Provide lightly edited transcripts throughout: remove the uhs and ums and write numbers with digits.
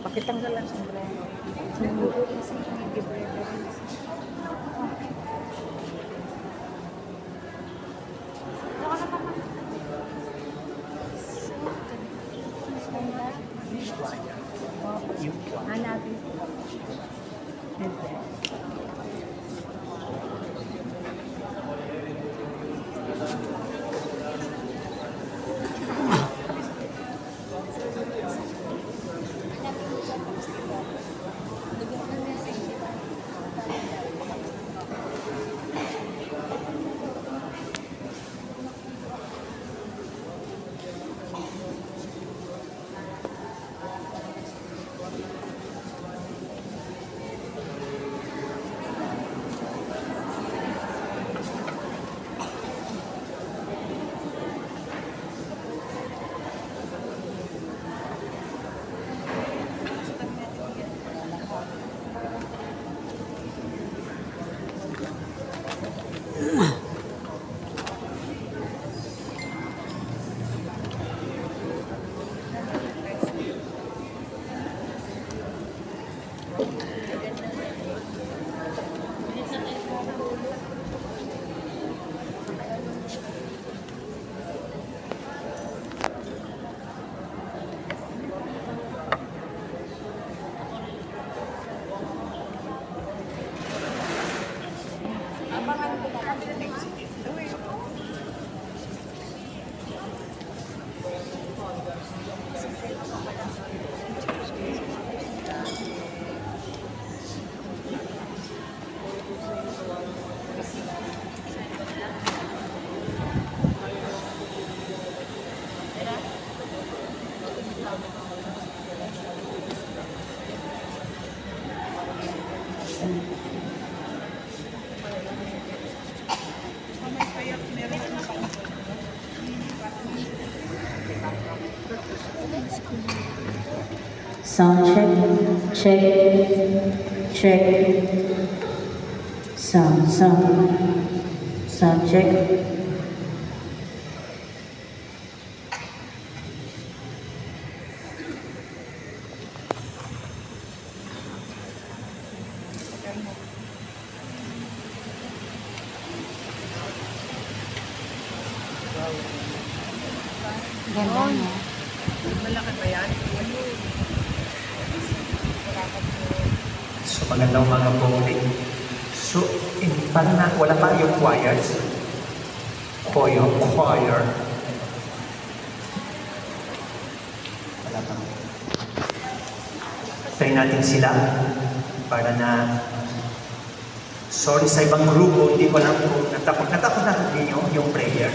Pakitanggal lang sombrero. Hanapin. Sound check. Sound check. Ganda niya. Malaki ba yan? So, magandang umaga po ulit. So, para na, wala pa yung choirs. O yung choir. Wala pa. Try natin sila para na... Sorry sa ibang grupo, hindi ko alam kung natakot na ninyo yung prayer.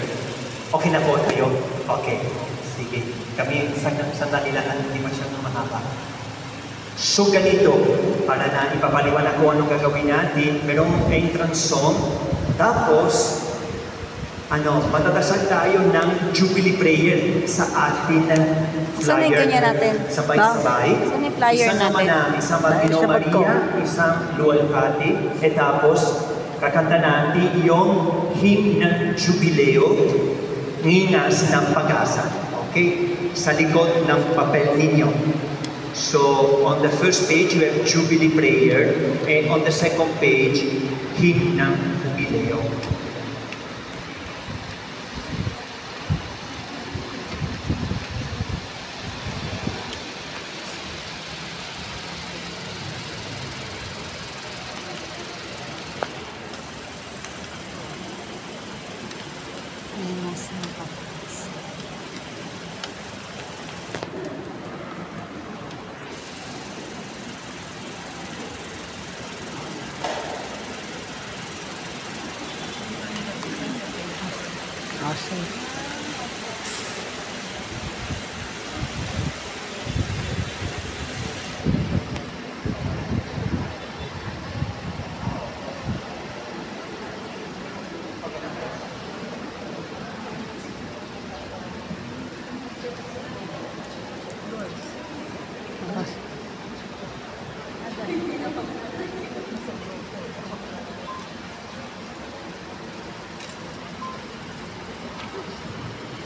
Okay na po kayo? Okay. Sige. Kami, sandali lang, hindi masyadong mahaba. So ganito, para na ipapaliwanag ko anong gagawin natin, merong entrance song, tapos, matadasal tayo ng Jubilee Prayer sa ating flyer. Saan yung ganyan natin? Sabay-sabay. Saan yung flyer isang natin? Isang Magino Maria, isang Lualhati, tapos kakanta natin yung hymn ng Jubileo, Ninas ng Pag-asa. Okay? Sa likod ng papel ninyo. So, on the first page, you have Jubilee Prayer, and on the second page, hymn ng Jubileo. Awesome.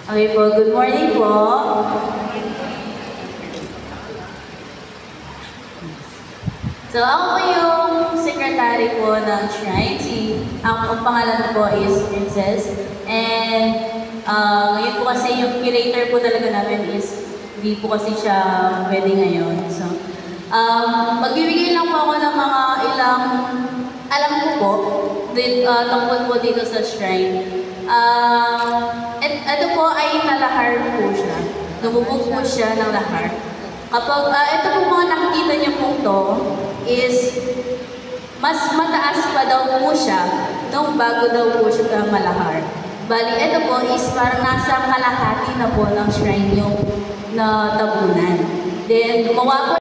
Okay po, good morning po. So, ako po yung secretary po ng shrine. Ang pangalan po is Princess. And ngayon po kasi yung curator po talaga namin is hindi po kasi siya pwede ngayon. So, magbibigay lang po ako ng mga ilang alam ko po tungkol po dito sa shrine. Ito po ay nalahar po siya. Lumubog po siya ng lahar. Kapag ito po mga nakikita niyo po to is mas mataas pa daw po siya nung bago daw po siya malahar. Bali, ito po is parang nasa kalahati na po ng shrine yung natabunan. Then, gumawa po